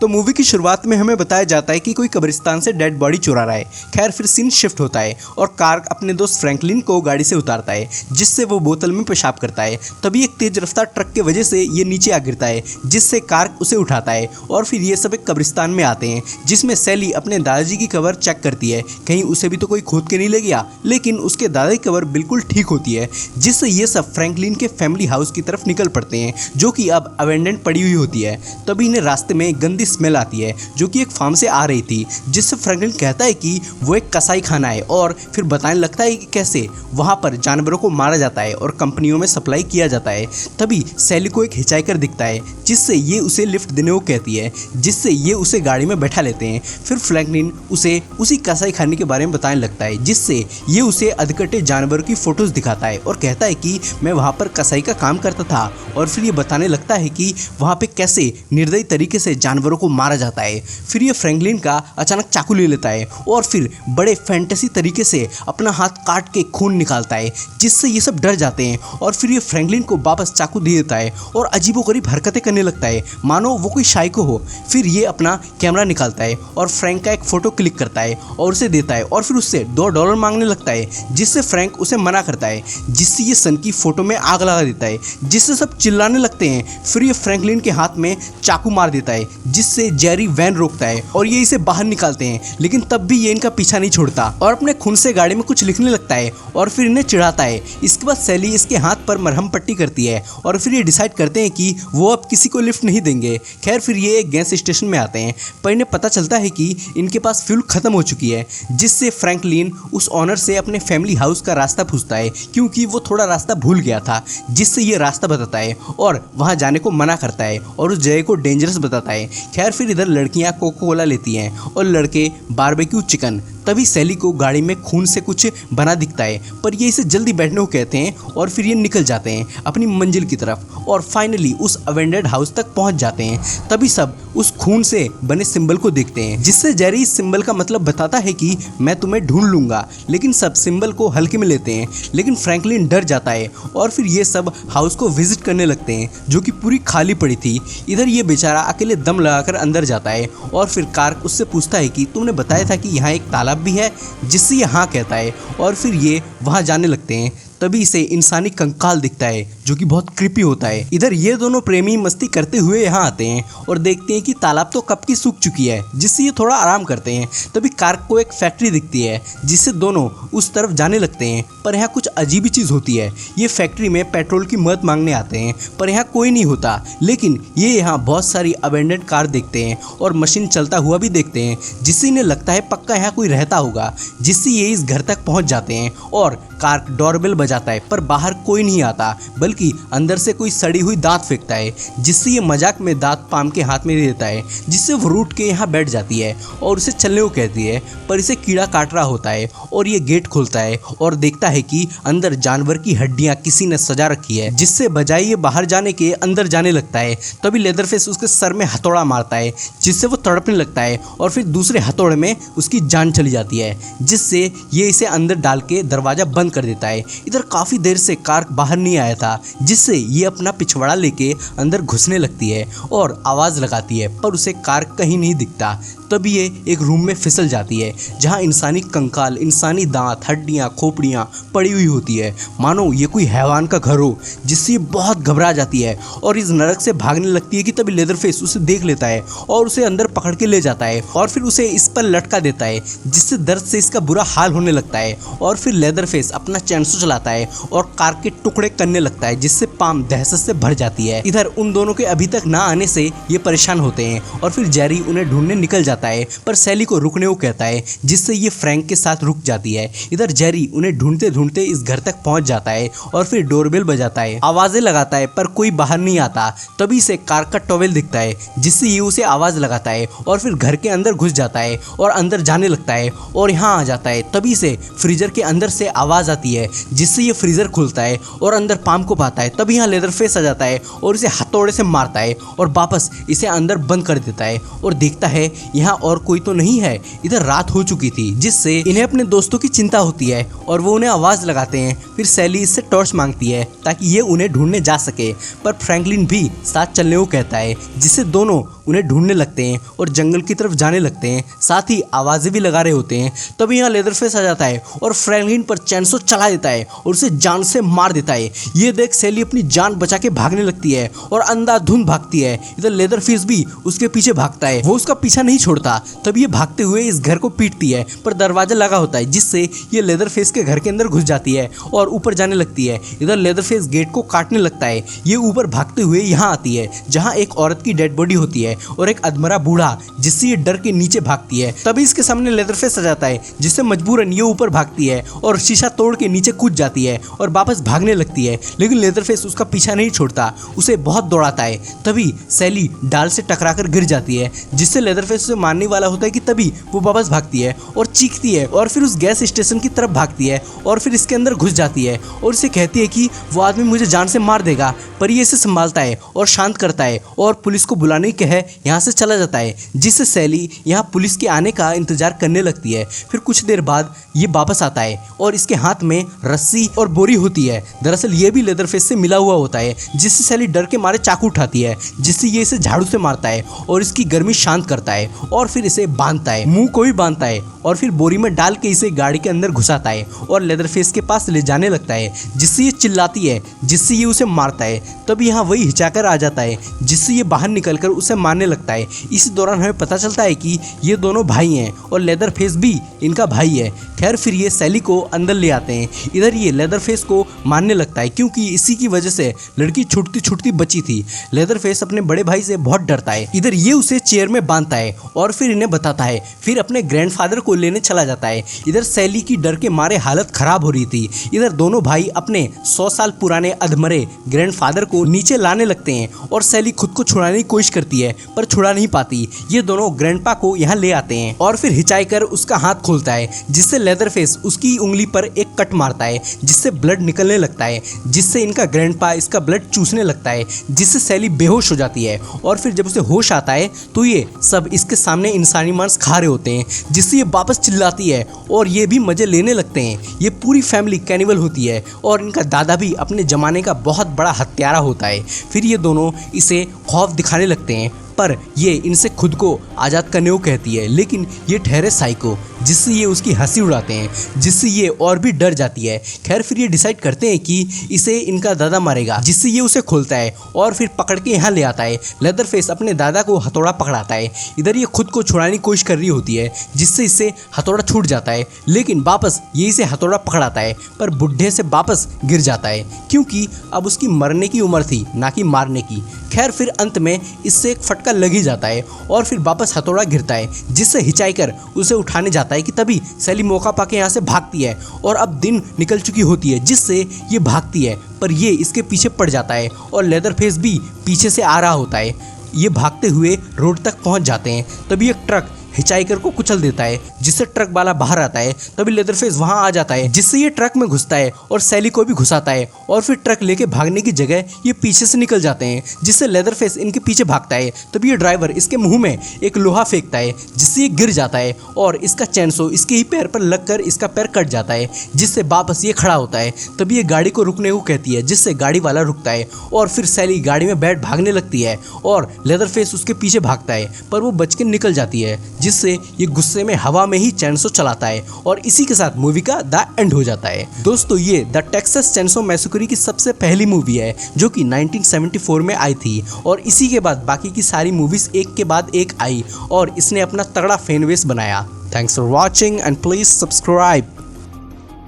तो मूवी की शुरुआत में हमें बताया जाता है कि कोई कब्रिस्तान से डेड बॉडी चुरा रहा है। खैर फिर सीन शिफ्ट होता है और कार्क अपने दोस्त फ्रैंकलिन को गाड़ी से उतारता है, जिससे वो बोतल में पेशाब करता है। तभी एक तेज रफ्तार ट्रक की वजह से ये नीचे आ गिरता है, जिससे कार्क उसे उठाता है और फिर ये सब एक कब्रिस्तान में आते हैं, जिसमें सैली अपने दादाजी की कब्र चेक करती है, कहीं उसे भी तो कोई खोद के नहीं ले गया। लेकिन उसके दादा की कब्र बिल्कुल ठीक होती है, जिससे ये सब फ्रैंकलिन के फैमिली हाउस की तरफ निकल पड़ते हैं, जो कि अब अबेंडेंड पड़ी हुई होती है। तभी इन्हें रास्ते में गंदी स्मेल आती है, जो कि एक फार्म से आ रही थी, जिससे फ्रैंकलिन कहता है कि वो एक कसाई खाना है और फिर बताने लगता है कि कैसे वहाँ पर जानवरों को मारा जाता है और कंपनियों में सप्लाई किया जाता है। तभी सैली को एक हिचाइकर दिखता है, जिससे ये उसे लिफ्ट देने को कहती है, जिससे ये उसे गाड़ी में बैठा लेते हैं। फिर फ्रैंकलिन उसे उसी कसाई खाने के बारे में बताने लगता है, जिससे ये उसे अधकटे जानवरों की फोटोज दिखाता है और कहता है कि मैं वहाँ पर कसाई का काम करता था। और फिर ये बताने लगता है कि वहाँ पे कैसे निर्दयी तरीके से जानवरों को मारा जाता है। फिर ये फ्रैंकलिन का अचानक चाकू ले लेता है और फिर बड़े फैंटेसी तरीके से अपना हाथ काट के खून निकालता है, जिससे ये सब डर जाते हैं। और फिर ये फ्रैंकलिन को वापस चाकू दे देता है और अजीबोगरीब हरकतें करने लगता है, मानो वो कोई शाइको हो। फिर ये अपना कैमरा निकालता है और फ्रैंक का एक फोटो क्लिक करता है और उसे देता है और फिर उससे $2 मांगने लगता है, जिससे फ्रैंक उसे मना करता है, जिससे ये सन की फोटो में आग लगा देता है, जिससे सब चिल्लाने लगते हैं। फिर ये फ्रैंकलिन के हाथ में चाकू मार देता है, जिससे जेरी वैन रोकता है और ये इसे बाहर निकालते हैं। लेकिन तब भी ये इनका पीछा नहीं छोड़ता और अपने खून से गाड़ी में कुछ लिखने लगता है और फिर इन्हें चिढ़ाता है। इसके बाद सैली इसके हाथ पर मरहम पट्टी करती है और फिर ये डिसाइड करते हैं कि वो अब किसी को लिफ्ट नहीं देंगे। खैर फिर ये एक गैस स्टेशन में आते हैं, पर इन्हें पता चलता है कि इनके पास फ्यूल खत्म हो चुकी है, जिससे फ्रैंकलिन उस ऑनर से अपने फैमिली हाउस का रास्ता पूछता है, क्योंकि वो थोड़ा रास्ता भूल गया था, जिससे ये रास्ता बताता है और वहाँ जाने को मना करता है और उस जगह को डेंजरस बताता है। खैर फिर इधर लड़कियाँ कोको कोला लेती हैं और लड़के बारबेक्यू चिकन। तभी सैली को गाड़ी में खून से कुछ बना दिखता है, पर ये इसे जल्दी बैठने को कहते हैं और फिर ये निकल जाते हैं अपनी मंजिल की तरफ और फाइनली उस अवेंडेड हाउस तक पहुंच जाते हैं। तभी सब उस खून से बने सिंबल को देखते हैं, जिससे जेरी इस सिंबल का मतलब बताता है कि मैं तुम्हें ढूंढ लूंगा। लेकिन सब सिंबल को हल्के में लेते हैं, लेकिन फ्रैंकलिन डर जाता है और फिर ये सब हाउस को विजिट करने लगते हैं, जो कि पूरी खाली पड़ी थी। इधर ये बेचारा अकेले दम लगाकर अंदर जाता है और फिर कार्क उससे पूछता है कि तुमने बताया था कि यहाँ एक तालाब भी है, जिससे ये हाँ कहता है और फिर ये वहां जाने लगते हैं। तभी इसे इंसानी कंकाल दिखता है, जो कि बहुत क्रीपी होता है। इधर ये दोनों प्रेमी मस्ती करते हुए यहाँ आते हैं और देखते हैं कि तालाब तो कब की सूख चुकी है, जिससे ये थोड़ा आराम करते हैं। तभी कार्क को एक फैक्ट्री दिखती है, जिससे दोनों उस तरफ जाने लगते हैं, पर यहाँ कुछ अजीब ही चीज़ होती है। ये फैक्ट्री में पेट्रोल की मदद मांगने आते हैं, पर यहाँ कोई नहीं होता। लेकिन ये यहाँ बहुत सारी अबेंडेंड कार देखते हैं और मशीन चलता हुआ भी देखते हैं, जिससे इन्हें लगता है पक्का यहाँ कोई रहता होगा, जिससे ये इस घर तक पहुँच जाते हैं और कार्क डोरबेल बजाता है, पर बाहर कोई नहीं आता, बल्कि अंदर से कोई सड़ी हुई दांत फेंकता है, जिससे ये मजाक में दांत पाम के हाथ में दे देता है, जिससे वो रूठ के यहाँ बैठ जाती है और उसे चलने को कहती है। पर इसे कीड़ा काट रहा होता है और ये गेट खोलता है और देखता है कि अंदर जानवर की हड्डियां किसी ने सजा रखी है, जिससे बजाय ये बाहर जाने के अंदर जाने लगता है। तभी लेदरफेस उसके सर में हथौड़ा मारता है, जिससे वो तड़पने लगता है और फिर दूसरे हथौड़े में उसकी जान चली जाती है, जिससे ये इसे अंदर डाल के दरवाजा बंद कर देता है। इधर काफी देर से कार्क बाहर नहीं आया था, जिससे ये अपना पिछवाड़ा लेके अंदर घुसने लगती है और आवाज लगाती है, पर उसे कार्क कहीं नहीं दिखता। तभी ये एक रूम में फिसल जाती है, जहां इंसानी कंकाल, इंसानी दांत, हड्डियां, खोपड़ियां पड़ी हुई होती है, मानो ये कोई हैवान का घर हो, जिससे ये बहुत घबरा जाती है और इस नरक से भागने लगती है। कि तभी लेदरफेस उसे देख लेता है और उसे अंदर पकड़ के ले जाता है और फिर उसे इस पर लटका देता है, जिससे दर्द से इसका बुरा हाल होने लगता है। और फिर लेदरफेस अपना चैनसो चलाता है और कार्क के टुकड़े करने लगता है, जिससे पाम दहशत से भर जाती है। इधर उन दोनों के अभी तक ना आने से ये परेशान होते हैं और फिर जेरी उन्हें ढूंढने निकल जाता है, पर सैली को रुकने को कहता है, जिससे ये फ्रैंक के साथ रुक जाती है। इधर जेरी उन्हें ढूंढते ढूंढते इस घर तक पहुंच जाता है और फिर डोरबेल बजाता है, आवाजें लगाता है, पर कोई बाहर नहीं आता। तभी से कार्क का टॉवेल दिखता है, जिससे ये उसे आवाज लगाता है और फिर घर के अंदर घुस जाता है और अंदर जाने लगता है और यहाँ आ जाता है। तभी से फ्रीजर के अंदर से आवाज आती है, जिससे ये फ्रीजर खुलता है और अंदर पाम को पाता है। तभी यहाँ लेदरफेस आ जाता है और इसे हथौड़े से मारता है और वापस इसे अंदर बंद कर देता है और देखता है यहाँ और कोई तो नहीं है। इधर रात हो चुकी थी, जिससे इन्हें अपने दोस्तों की चिंता होती है और वो उन्हें आवाज लगाते हैं। फिर सैली इससे टॉर्च मांगती है ताकि ये उन्हें ढूंढने जा सके, पर फ्रैंकलिन भी साथ चलने को कहता है, जिससे दोनों उन्हें ढूंढने लगते हैं और जंगल की तरफ जाने लगते हैं, साथ ही आवाज़ें भी लगा रहे होते हैं। तभी यहाँ लेदरफेस आ जाता है और फ्रैंकलिन पर चैनसो चला देता है और उसे जान से मार देता है। ये देख सैली अपनी जान बचा के भागने लगती है और अंधाधुंध भागती है। इधर लेदरफेस भी उसके पीछे भागता है, वो उसका पीछा नहीं छोड़ता। तब ये भागते हुए इस घर को पीटती है, पर दरवाजा लगा होता है, जिससे ये लेदरफेस के घर के अंदर घुस जाती है और ऊपर जाने लगती है। इधर लेदरफेस गेट को काटने लगता है। ये ऊपर भागते हुए यहाँ आती है, जहाँ एक औरत की डेड बॉडी होती है और एक अधमरा बूढ़ा, जिससे ये डर के नीचे भागती है। तभी इसके सामने लेदरफेस आ जाता है, जिससे मजबूरन ये ऊपर भागती है और शीशा तोड़ के नीचे कूद जाती है और वापस भागने लगती है। लेकिन लेदरफेस उसका पीछा नहीं छोड़ता, उसे बहुत दौड़ाता है। तभी सैली डाल से टकराकर गिर जाती है, जिससे लेदरफेस उसे मारने वाला होता है कि तभी वो वापस भागती है और चीखती है और फिर उस गैस स्टेशन की तरफ भागती है और फिर इसके अंदर घुस जाती है और इसे कहती है कि वो आदमी मुझे जान से मार देगा। पर ये इसे संभालता है और शांत करता है और पुलिस को बुलाने कहे यहाँ से चला जाता है, जिससे सैली यहाँ पुलिस के आने का इंतजार करने लगती है। फिर कुछ देर बाद ये वापस आता है और इसके हाथ में रस्सी और बोरी होती है। दरअसल ये भी लेदरफेस से मिला हुआ होता है, जिससे सैली डर के मारे चाकू उठाती है, जिससे ये इसे झाड़ू से मारता है और इसकी गर्मी शांत करता है और फिर इसे बांधता है, मुंह को भी बांधता है और फिर बोरी में डाल के इसे गाड़ी के अंदर घुसाता है और लेदरफेस के पास ले जाने लगता है, जिससे ये चिल्लाती है, जिससे ये उसे मारता है। तब यहाँ वही हिचाकर आ जाता है, जिससे ये बाहर निकलकर उसे मारने लगता है। इसी दौरान हमें पता चलता है कि ये दोनों भाई हैं और लेदरफेस भी इनका भाई है। खैर फिर ये सैली को अंदर ले आते हैं। इधर ये लेदरफेस को मारने लगता है, क्योंकि इसी की वजह से लड़की छुटती छुटती बची थी। लेदरफेस अपने बड़े भाई से बहुत डरता है। इधर ये उसे चेयर में बांधता है और फिर इन्हें बताता है, फिर अपने ग्रैंडफादर को लेने चला जाता है। इधर सैली की डर के मारे हालत खराब हो रही थी। इधर दोनों भाई अपने 100 साल पुराने अधमरे ग्रैंडफादर को नीचे लाने लगते हैं और सैली खुद को छुड़ाने की कोशिश करती है, पर छुड़ा नहीं पाती। ये दोनों ग्रैंडपा को यहाँ ले आते हैं और फिर हिचाईकर उसका हाथ खोलता है, जिससे लेदरफेस उसकी उंगली पर एक कट मारता है, जिससे ब्लड निकलने लगता है, जिससे इनका ग्रैंडपा इसका ब्लड चूसने लगता है, जिससे सैली बेहोश हो जाती है। और फिर जब उसे होश आता है तो ये सब इसके सामने इंसानी मांस खा रहे होते हैं, जिससे ये वापस चिल्लाती है और ये भी मजे लेने लगते हैं। ये पूरी फैमिली कैनिबल होती है और इनका दादा भी अपने जमाने का बहुत बड़ा हत्यारा होता है। फिर ये दोनों इसे खौफ दिखाने लगते हैं, पर ये इनसे खुद को आज़ाद करने को कहती है, लेकिन ये ठहरे साइको, जिससे ये उसकी हंसी उड़ाते हैं, जिससे ये और भी डर जाती है। खैर फिर ये डिसाइड करते हैं कि इसे इनका दादा मारेगा, जिससे ये उसे खोलता है और फिर पकड़ के यहाँ ले आता है। लेदरफेस अपने दादा को हथौड़ा पकड़ाता है। इधर ये खुद को छुड़ाने की कोशिश कर रही होती है, जिससे इससे हथौड़ा छूट जाता है, लेकिन वापस ये इसे हथौड़ा पकड़ाता है, पर बुढ़े से वापस गिर जाता है, क्योंकि अब उसकी मरने की उम्र थी, ना कि मारने की। खैर फिर अंत में इससे एक फटका लग ही जाता है और फिर वापस हथौड़ा गिरता है, जिससे हिचाईकर उसे उठाने जाता है कि तभी सैली मौका पाके यहाँ से भागती है और अब दिन निकल चुकी होती है, जिससे ये भागती है, पर ये इसके पीछे पड़ जाता है और लेदरफेस भी पीछे से आ रहा होता है। ये भागते हुए रोड तक पहुँच जाते हैं। तभी एक ट्रक हिचाईकर को कुचल देता है, जिससे ट्रक वाला बाहर आता है। तभी लेदरफेस वहां आ जाता है, जिससे ये ट्रक में घुसता है और सैली को भी घुसाता है और फिर ट्रक लेके भागने की जगह ये पीछे से निकल जाते हैं, जिससे लेदरफेस इनके पीछे भागता है। तभी ये ड्राइवर इसके मुंह में एक लोहा फेंकता है, जिससे ये गिर जाता है और इसका चैनसो इसके ही पैर पर लगकर इसका पैर कट जाता है, जिससे वापस ये खड़ा होता है। तभी ये गाड़ी को रुकने को कहती है, जिससे गाड़ी वाला रुकता है और फिर सैली गाड़ी में बैठ भागने लगती है और लेदरफेस उसके पीछे भागता है, पर वो बच के निकल जाती है, जिससे ये गुस्से में हवा में ही चैनसो चलाता है और इसी के साथ मूवी का द एंड हो जाता है। दोस्तों ये द टेक्सास चेनसो मैसेकर की सबसे पहली मूवी है, जो कि 1974 में आई थी और इसी के बाद बाकी की सारी मूवीज एक के बाद एक आई और इसने अपना तगड़ा फैन बेस बनाया। Thanks for watching and please subscribe.